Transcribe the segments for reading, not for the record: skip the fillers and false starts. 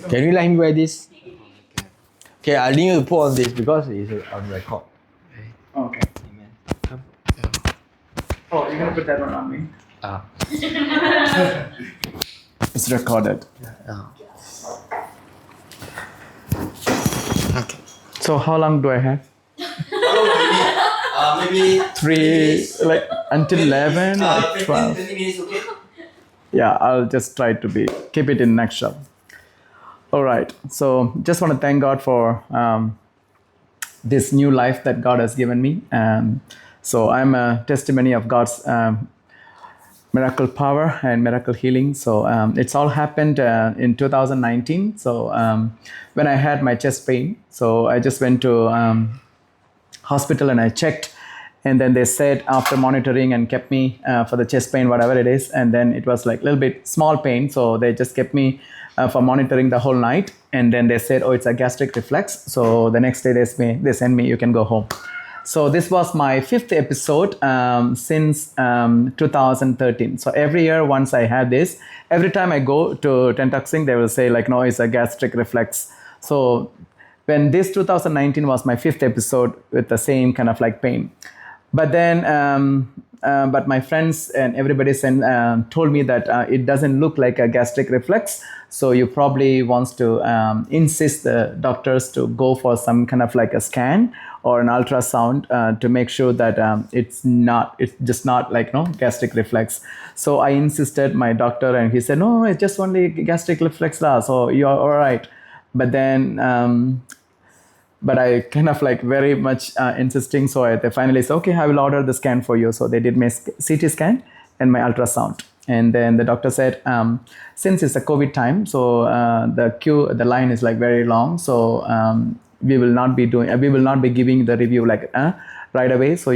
Can you let me wear this? Okay, I need to put on this because it's on record. Okay. Amen. Oh, you're gonna put that one on me? It's recorded. Okay. So how long do I have? Maybe 3, like until 11 or 12? 20 minutes, okay? Yeah, I'll just try to keep it in nutshell. All right. So just want to thank God for this new life that God has given me. So I'm a testimony of God's miracle power and miracle healing. So it's all happened in 2019. So when I had my chest pain, so I just went to hospital and I checked. And then they said after monitoring and kept me for the chest pain, whatever it is. And then it was like a little bit small pain. So they just kept me for monitoring the whole night. And then they said, oh, it's a gastric reflex. So the next day they send me, you can go home. So this was my 5th episode since 2013. So every year once I had this, every time I go to Tentuxing, they will say like, no, it's a gastric reflex. So when this 2019 was my 5th episode with the same kind of like pain. But then, but my friends and everybody told me that it doesn't look like a gastric reflex. So you probably wants to insist the doctors to go for some kind of like a scan or an ultrasound to make sure that it's just not like gastric reflex. So I insisted my doctor and he said, no, it's just only gastric reflex. So you're all right. But then, but I kind of like very much insisting. So they finally said, okay, I will order the scan for you. So they did my CT scan and my ultrasound. And then the doctor said, since it's a COVID time, so the line is like very long. So we will not be giving the review like right away. So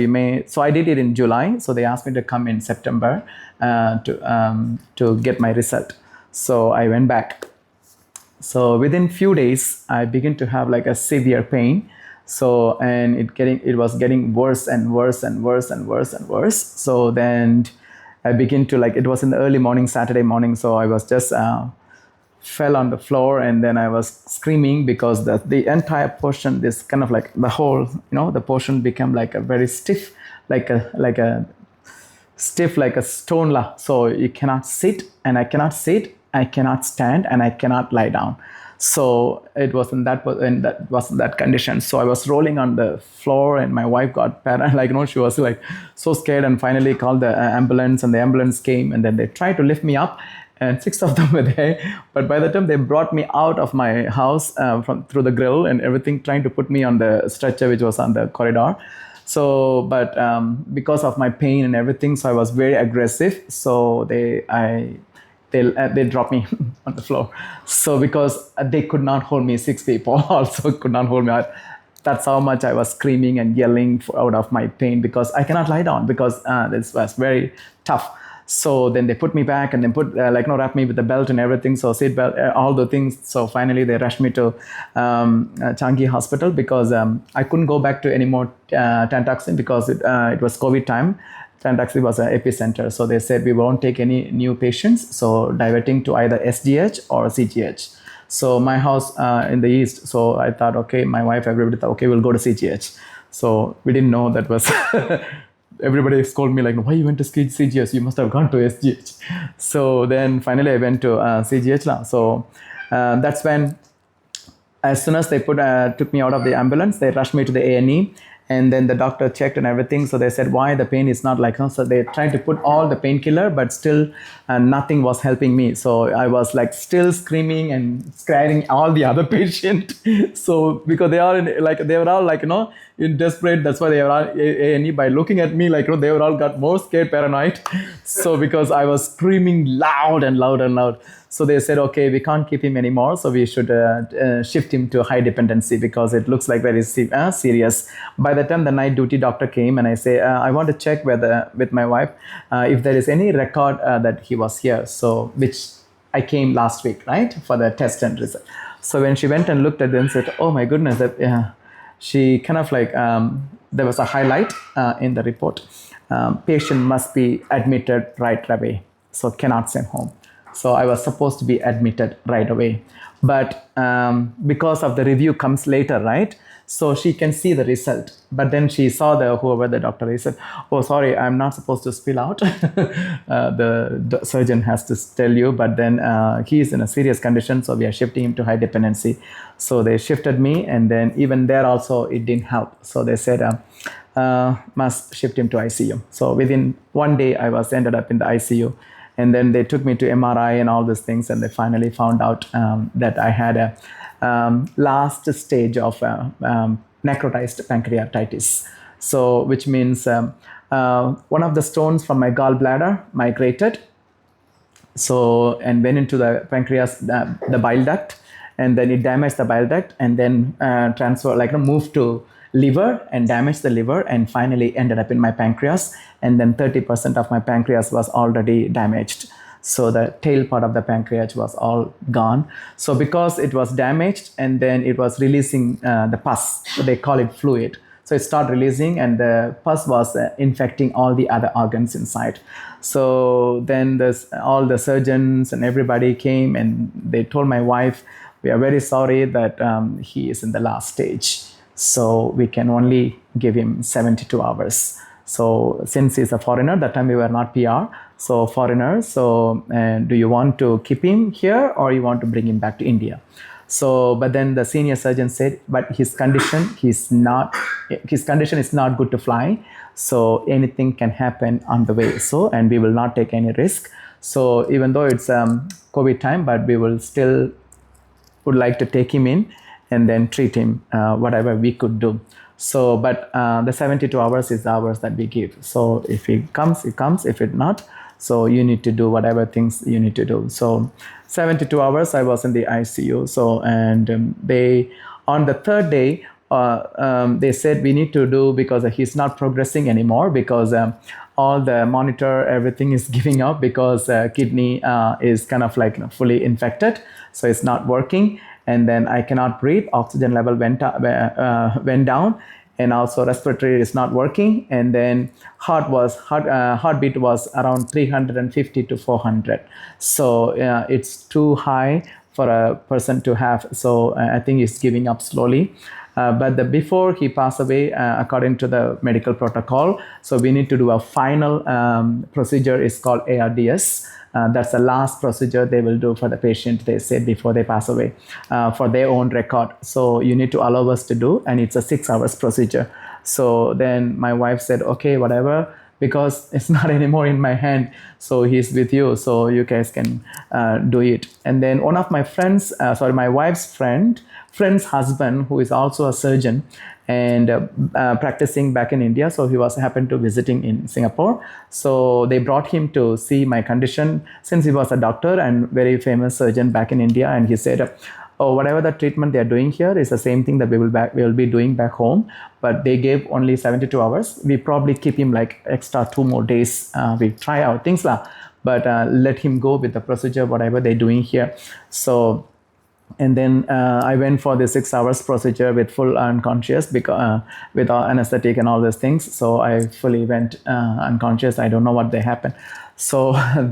so I did it in July. So they asked me to come in September to get my result. So I went back. So within few days, I began to have like a severe pain. So, and it was getting worse and worse and worse and worse and worse. So then I began to it was in the early morning, Saturday morning. So I was just fell on the floor and then I was screaming because the entire portion, this kind of like the whole, the portion became like a very stiff, like a stone. So you cannot sit and I cannot sit. I cannot stand and I cannot lie down. So it was in that condition. So I was rolling on the floor and my wife got she was like so scared and finally called the ambulance and the ambulance came and then they tried to lift me up and 6 of them were there. But by the time they brought me out of my house through the grill and everything, trying to put me on the stretcher, which was on the corridor. So, but because of my pain and everything, so I was very aggressive. So they dropped me on the floor. So because they could not hold me, 6 people also could not hold me. That's how much I was screaming and yelling out of my pain because I cannot lie down because this was very tough. So then they put me back and then wrap me with the belt and everything. So seat belt, all the things. So finally they rushed me to Changi Hospital because I couldn't go back to any more Tentuxing because it was COVID time. Tentuxing was an epicenter. So they said we won't take any new patients. So diverting to either SGH or CGH. So my house in the east. So I thought, okay, my wife, everybody thought, okay, we'll go to CGH. So we didn't know that was... Everybody scolded me like, why you went to CGH? You must have gone to SGH. So then finally I went to CGH now. So that's when, as soon as they took me out of the ambulance, they rushed me to the A&E. And then the doctor checked and everything. So they said, why the pain is not like, so they tried to put all the painkiller, but still nothing was helping me. So I was like still screaming and scaring all the other patients. So because they were all in desperate, that's why they were all A&E. By looking at me, they were all got more scared, paranoid. So because I was screaming loud and loud and loud. So they said, okay, we can't keep him anymore. So we should shift him to high dependency because it looks like very serious. By the time the night duty doctor came and I say, I want to check with my wife if there is any record that he was here. So which I came last week, right, for the test and result. So when she went and looked at them and said, oh my goodness, she kind of there was a highlight in the report. Patient must be admitted right away. So cannot send home. So I was supposed to be admitted right away. But because of the review comes later, right? So she can see the result. But then she saw whoever the doctor is, said, "Oh, sorry, I'm not supposed to spill out." The surgeon has to tell you. But then he is in a serious condition, so we are shifting him to high dependency. So they shifted me, and then even there also it didn't help. So they said, must shift him to ICU. So within one day, I was ended up in the ICU. And then they took me to MRI and all these things, and they finally found out that I had a last stage of necrotized pancreatitis. So, which means one of the stones from my gallbladder migrated, so and went into the pancreas, the bile duct, and then it damaged the bile duct, and then moved to liver and damaged the liver, and finally ended up in my pancreas. And then 30% of my pancreas was already damaged. So the tail part of the pancreas was all gone. So because it was damaged, and then it was releasing the pus, so they call it fluid. So it started releasing, and the pus was infecting all the other organs inside. So then all the surgeons and everybody came, and they told my wife, "We are very sorry that he is in the last stage. So we can only give him 72 hours. So since he's a foreigner, that time we were not PR, so foreigner. So do you want to keep him here, or you want to bring him back to India?" So, but then the senior surgeon said, "But his condition is not good to fly. So anything can happen on the way. So, and we will not take any risk. So even though it's COVID time, but we will still would like to take him in and then treat him, whatever we could do." So, but the 72 hours is the hours that we give. So if he comes, he comes. If it not, so you need to do whatever things you need to do. So 72 hours I was in the ICU. So, and they, on the third day, they said we need to do, because he's not progressing anymore, because all the monitor, everything is giving up, because kidney is kind of like fully infected. So it's not working. And then I cannot breathe. Oxygen level went down, and also respiratory is not working. And then heartbeat was around 350 to 400. So it's too high for a person to have. So I think he's giving up slowly. But before he passed away, according to the medical protocol, so we need to do a final procedure. It's called ARDS. That's the last procedure they will do for the patient, they said, before they pass away, for their own record. So you need to allow us to do, and it's a 6 hours procedure. So then my wife said, "Okay, whatever, because it's not anymore in my hand. So he's with you, so you guys can do it." And then one of my friends, my wife's friend's husband, who is also a surgeon and practicing back in India. So he happened to visiting in Singapore. So they brought him to see my condition, since he was a doctor and very famous surgeon back in India. And he said, "Oh, whatever the treatment they are doing here is the same thing that we will be doing back home. But they gave only 72 hours. We probably keep him like extra 2 more days. We try out things lah, but let him go with the procedure, whatever they're doing here." So, and then I went for the 6 hours procedure with full unconscious, because with anesthetic and all those things. So I fully went unconscious. I don't know what they happened. So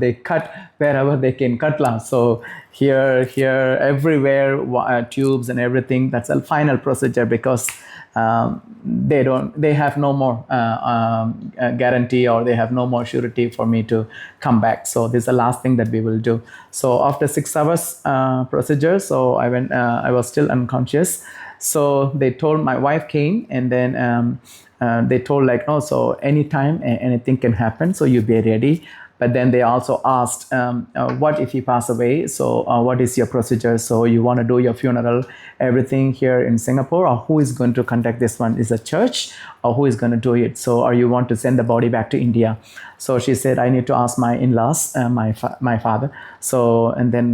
they cut wherever they can cut lah. So here, everywhere, tubes and everything. That's a final procedure, because they have no more guarantee, or they have no more surety for me to come back. So this is the last thing that we will do. So after 6 hours procedure, so I was still unconscious. So they told, my wife came, and then they told like, "No, so anytime anything can happen, so you be ready." But then they also asked, "What if he pass away? So what is your procedure? So you want to do your funeral, everything here in Singapore, or who is going to conduct this one? Is a church, or who is going to do it? So, or you want to send the body back to India?" So she said, "I need to ask my in-laws, my father." So, and then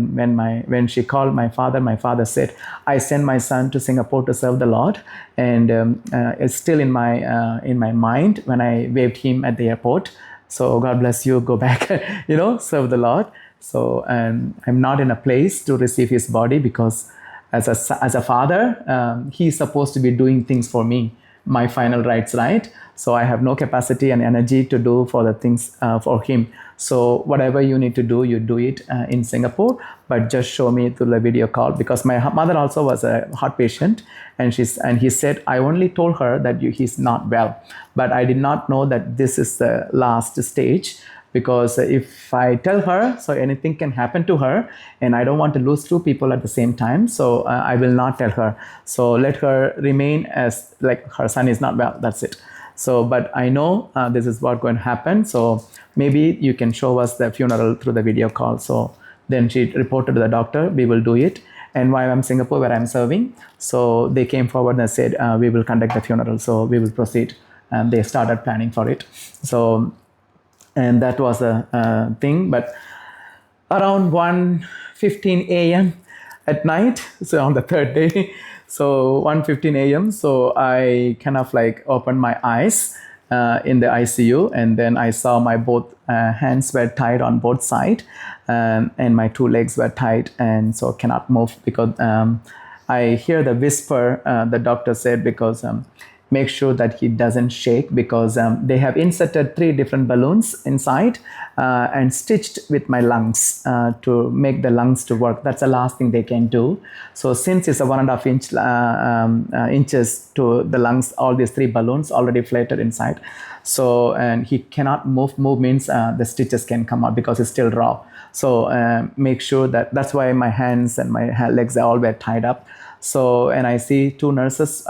when she called my father said, "I sent my son to Singapore to serve the Lord, and it's still in my mind when I waved him at the airport. So God bless you, go back, serve the Lord." So, and I'm not in a place to receive his body, because as a father, he's supposed to be doing things for me. my final rites, right? So I have no capacity and energy to do for the things for him. So whatever you need to do, you do it in Singapore, but just show me through the video call, because my mother also was a heart patient, and he said, I only told her that he's not well, but I did not know that this is the last stage, because if I tell her, so anything can happen to her, and I don't want to lose two people at the same time, so I will not tell her. So let her remain as like her son is not well, that's it. So, but I know this is what's going to happen. So maybe you can show us the funeral through the video call. So then she reported to the doctor, we will do it. And while I'm in Singapore, where I'm serving, so they came forward and said, we will conduct the funeral. So we will proceed. And they started planning for it. So, and that was a thing. But around 1:15 a.m. at night, so on the third day, so 1:15 a.m. So I kind of like opened my eyes in the ICU, and then I saw my both hands were tied on both sides, and my two legs were tied, and so cannot move, because I hear the whisper the doctor said, because make sure that he doesn't shake, because they have inserted 3 different balloons inside and stitched with my lungs to make the lungs to work. That's the last thing they can do. So since it's a 1.5 inches to the lungs, all these 3 balloons already inflated inside. So, and he cannot move. Move means the stitches can come out because it's still raw. So make sure that's why my hands and my legs are all were tied up. So, and I see 2 nurses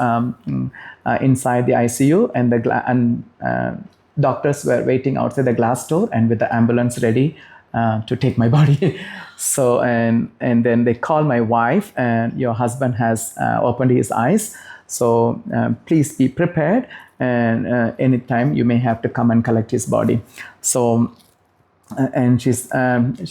inside the ICU, and the doctors were waiting outside the glass door and with the ambulance ready to take my body. So, and then they call my wife, and your husband has opened his eyes. So please be prepared, and anytime you may have to come and collect his body. So, and she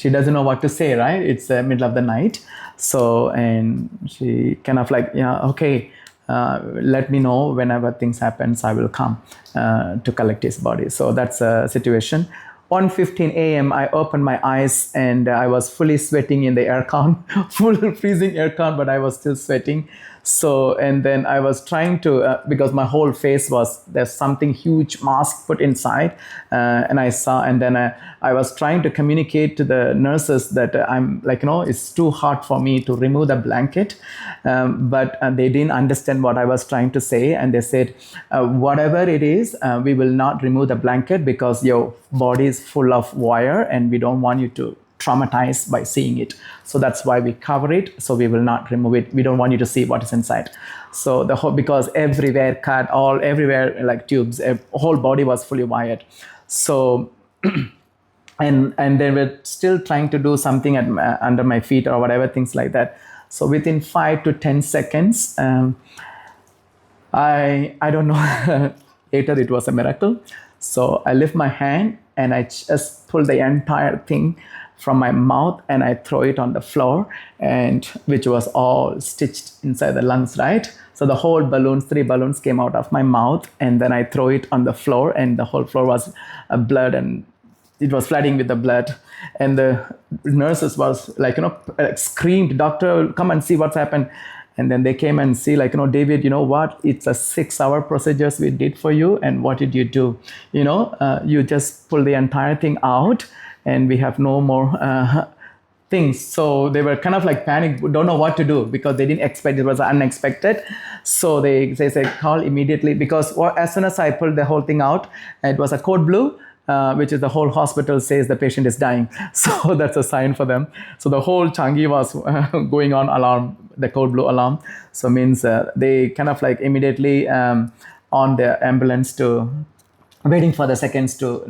doesn't know what to say, right? It's the middle of the night. So, and she kind of like, yeah, okay, let me know whenever things happens, I will come to collect his body. So that's a situation. 1:15 a.m. I opened my eyes, and I was fully sweating in the aircon, full freezing aircon, but I was still sweating. So, and then I was trying to, because my whole face there's something huge mask put inside, and I saw, and then I was trying to communicate to the nurses that I'm like, it's too hard for me to remove the blanket, but they didn't understand what I was trying to say, and they said, whatever it is, we will not remove the blanket, because your body is full of wire, and we don't want you to traumatized by seeing it. So that's why we cover it. So we will not remove it. We don't want you to see what is inside. So the whole, because everywhere cut, everywhere like tubes, whole body was fully wired. So, and they were still trying to do something under my feet or whatever, things like that. So within 5 to 10 seconds, I don't know, later it was a miracle. So I lift my hand, and I just pull the entire thing from my mouth, and I throw it on the floor, and which was all stitched inside the lungs, right? So the whole 3 balloons came out of my mouth, and then I throw it on the floor, and the whole floor was blood, and it was flooding with the blood. And the nurses was like, screamed, doctor, come and see what's happened. And then they came and see, like, David, you know what? It's a 6-hour procedures we did for you. And what did you do? You just pull the entire thing out, and we have no more things. So they were kind of like panicked, don't know what to do, because they didn't expect, it was unexpected. So they said, call immediately, because as soon as I pulled the whole thing out, it was a code blue, which is the whole hospital says the patient is dying. So that's a sign for them. So the whole Changi was going on alarm, the code blue alarm. So means they kind of like immediately on the ambulance to waiting for the seconds to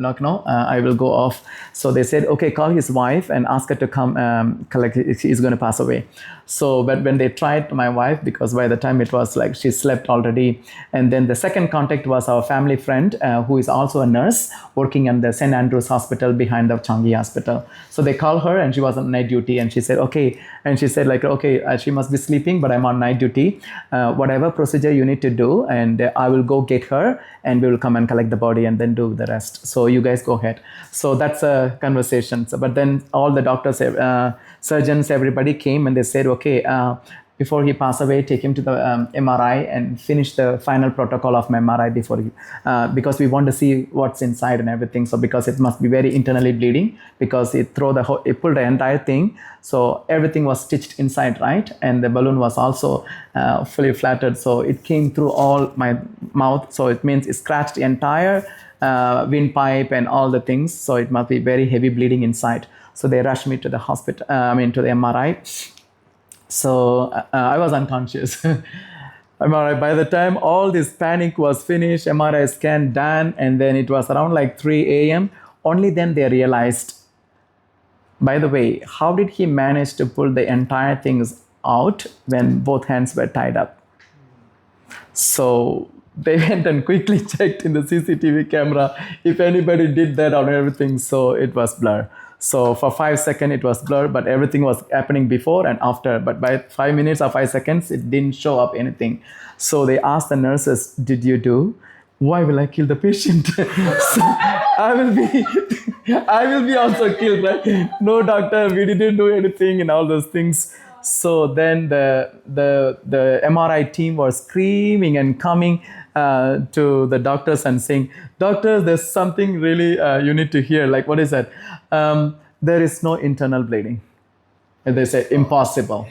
I will go off. So they said, okay, call his wife and ask her to come collect. He's going to pass away. So, but when they tried my wife, because by the time it was like she slept already, and then the second contact was our family friend who is also a nurse working in the St. Andrew's Hospital behind the Changi Hospital. So they called her, and she was on night duty, and she said, okay, and she said like, okay, she must be sleeping, but I'm on night duty. Whatever procedure you need to do, and I will go get her, and we will come and collect the body and then do the rest. So you guys go ahead. So that's a conversation. So, but then all the doctors, surgeons, everybody came, and they said, okay, before he passed away, take him to the MRI and finish the final protocol of my MRI before he, because we want to see what's inside and everything. So because it must be very internally bleeding, because it pulled the entire thing. So everything was stitched inside, right? And the balloon was also fully flattered. So it came through all my mouth. So it means it scratched the entire windpipe and all the things. So it must be very heavy bleeding inside. So they rushed me to the hospital, to the MRI. So I was unconscious. MRI, by the time all this panic was finished, MRI scan done, and then it was around like 3 a.m. Only then they realized, by the way, how did he manage to pull the entire things out when both hands were tied up? So they went and quickly checked in the CCTV camera if anybody did that or everything. So it was blur. So for 5 seconds it was blur, but everything was happening before and after. But by 5 minutes or 5 seconds, it didn't show up anything. So they asked the nurses, "Did you do? Why will I kill the patient?" So I will be also killed, right? No, doctor, we didn't do anything and all those things. So then the MRI team was screaming and coming to the doctors and saying, "Doctors, there's something really you need to hear." Like, what is that? There is no internal bleeding. And they say, impossible.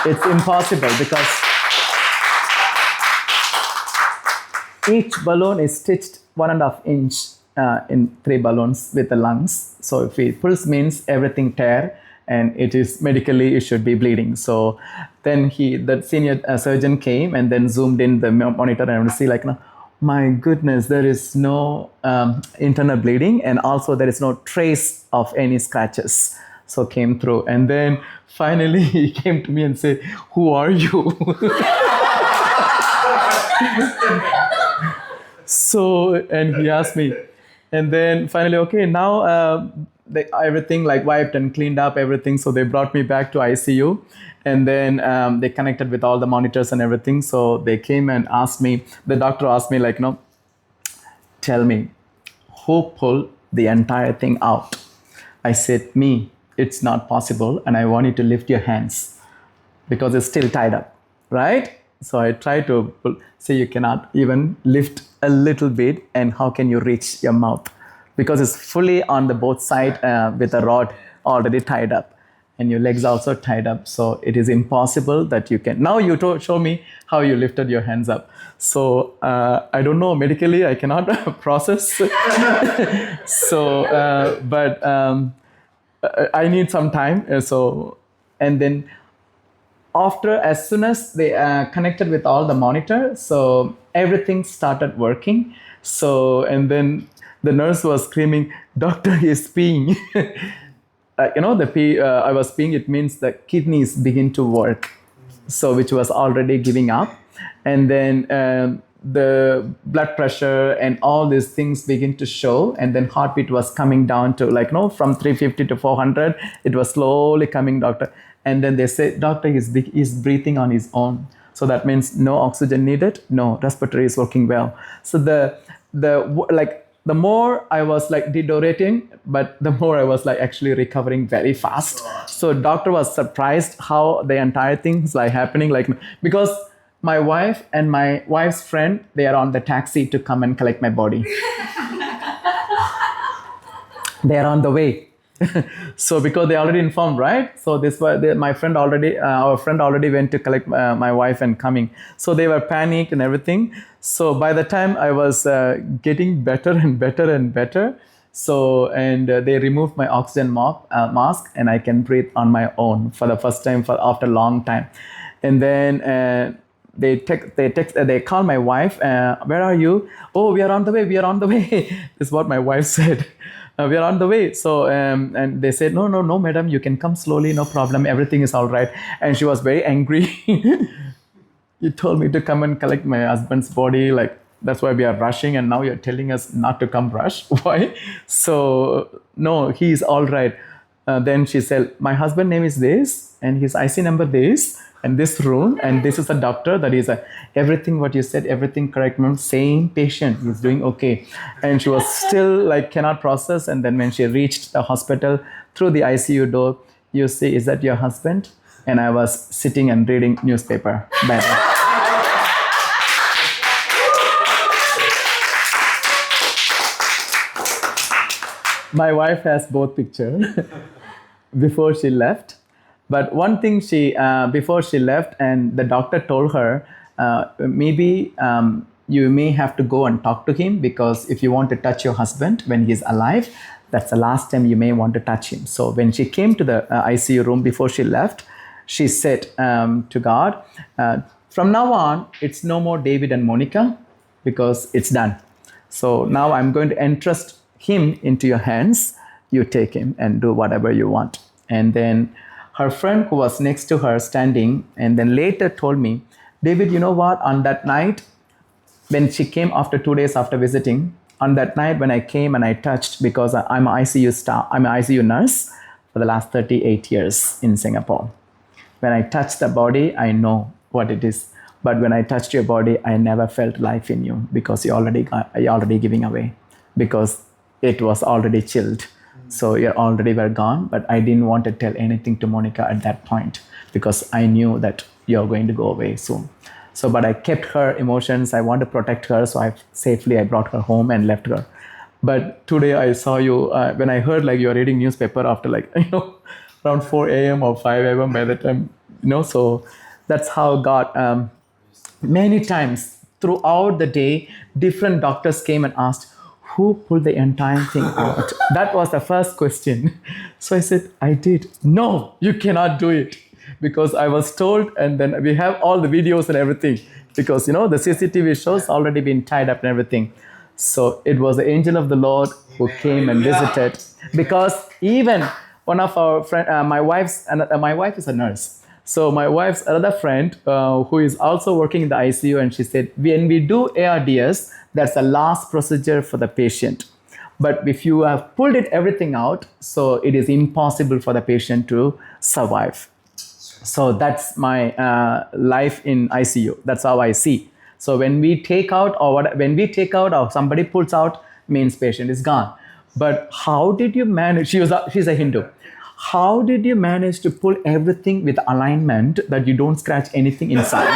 It's impossible because each balloon is stitched 1.5 inch in 3 balloons with the lungs. So if it pulls, means everything tear, and it is medically, it should be bleeding. So then the senior surgeon came and then zoomed in the monitor and see like, no, my goodness, there is no internal bleeding, and also there is no trace of any scratches. So came through, and then finally he came to me and said, "Who are you?" So, and he asked me, and then finally, okay, now everything like wiped and cleaned up everything. So they brought me back to ICU, and then they connected with all the monitors and everything. So they came and asked me, the doctor asked me like, "No, tell me, who pulled the entire thing out?" I said, "Me. It's not possible, and I want you to lift your hands because it's still tied up, right?" So I tried to pull. Say, you cannot even lift a little bit, and how can you reach your mouth? Because it's fully on the both sides with a rod already tied up, and your legs also tied up. So it is impossible that you can. Now you show me how you lifted your hands up. So I don't know, medically I cannot process. So, but I need some time. And then after, as soon as they connected with all the monitors, so everything started working. So, and then the nurse was screaming, "Doctor is peeing." The pee, I was peeing, it means the kidneys begin to work. So, which was already giving up. And then the blood pressure and all these things begin to show. And then heartbeat was coming down to from 350 to 400. It was slowly coming, doctor. And then they said, "Doctor is breathing on his own." So that means no oxygen needed, no respiratory is working well. So the more I was deteriorating, but the more I was actually recovering very fast. So doctor was surprised how the entire thing's happening, because my wife and my wife's friend, they are on the taxi to come and collect my body. They are on the way. So because they already informed, right? So my friend already, our friend already went to collect my wife and coming. So they were panicked and everything. So by the time I was getting better and better and better, so and they removed my oxygen mask, and I can breathe on my own for the first time after a long time. And then they call my wife. "Where are you?" "Oh, we are on the way. We are on the way." This is what my wife said. "We are on the way." So, and they said, no, madam, you can come slowly, no problem. Everything is all right. And she was very angry. "You told me to come and collect my husband's body. That's why we are rushing. And now you're telling us not to come rush. Why?" So, "No, he is all right." Then she said, "My husband's name is this, and his IC number this, and this room, and this is a doctor that is everything what you said, everything correct, ma'am. Same patient, he's doing okay." And she was still cannot process. And then when she reached the hospital through the ICU door, you say, "Is that your husband?" and I was sitting and reading newspaper. But my wife has both pictures before she left. But one thing before she left, and the doctor told her, maybe you may have to go and talk to him, because if you want to touch your husband when he's alive, that's the last time you may want to touch him. So when she came to the ICU room before she left, she said to God, from now on, it's no more David and Monica, because it's done. So now I'm going to entrust him into your hands. You take him and do whatever you want. And then her friend who was next to her standing, and then later told me, David, you know what? On that night, when she came after 2 days after visiting, on that night when I came and I touched, because I'm an ICU staff, I'm an ICU nurse for the last 38 years in Singapore. When I touched the body, I know what it is. But when I touched your body, I never felt life in you, because you're already giving away, because it was already chilled. So you already were gone, but I didn't want to tell anything to Monica at that point, because I knew that you're going to go away soon. So, but I kept her emotions. I want to protect her. So I brought her home and left her. But today I saw you, when I heard like you're reading newspaper after around 4 a.m. or 5 a.m. by the time, so that's how God, many times throughout the day, different doctors came and asked, who pulled the entire thing out? That was the first question. So I said, I did. No, you cannot do it. Because I was told, and then we have all the videos and everything. Because, the CCTV shows already been tied up and everything. So it was the angel of the Lord who came and visited. Because even one of our friends, my wife is a nurse. So my wife's another friend who is also working in the ICU, and she said, when we do ARDS, that's the last procedure for the patient. But if you have pulled everything out, so it is impossible for the patient to survive. So that's my life in ICU. That's how I see. So when we take out or somebody pulls out, means patient is gone. But how did you manage? She's a Hindu. How did you manage to pull everything with alignment that you don't scratch anything inside?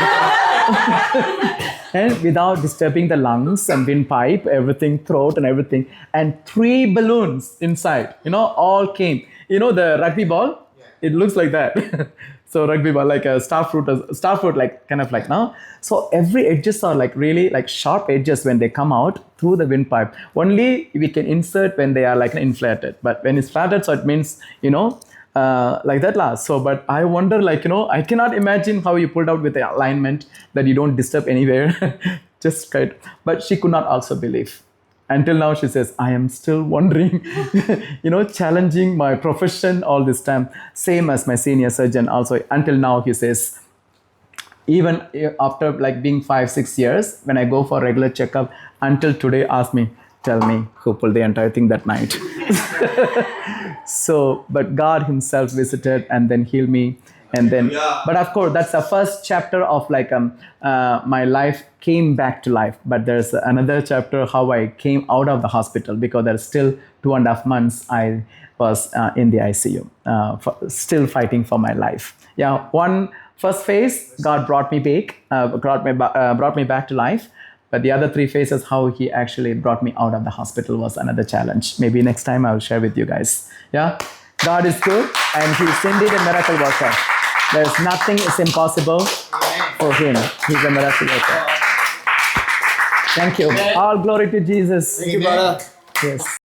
And without disturbing the lungs and windpipe, everything, throat and everything. And 3 balloons inside, all came. The rugby ball? Yeah. It looks like that. So rugby ball, like a star fruit, like kind of like now. So every edges are like really like sharp edges when they come out through the windpipe. Only we can insert when they are like inflated. But when it's flatted, so it means, like that last. So, but I wonder, I cannot imagine how you pulled out with the alignment that you don't disturb anywhere. Just right. But she could not also believe. Until now, she says, I am still wondering, challenging my profession all this time. Same as my senior surgeon also. Until now, he says, even after like being 5-6 years, when I go for regular checkup, until today, ask me, tell me who pulled the entire thing that night. So, but God himself visited and then healed me. And then, but of course, that's the first chapter of like my life came back to life. But there's another chapter how I came out of the hospital, because there's still 2.5 months I was in the ICU, still fighting for my life. Yeah, one first phase, God brought me back to life. But the other 3 phases, how he actually brought me out of the hospital, was another challenge. Maybe next time I'll share with you guys. Yeah, God is good, and he's indeed a miracle worker. There's nothing is impossible for him. He's a miracle worker. Thank you. All glory to Jesus. Thank you, brother. Yes.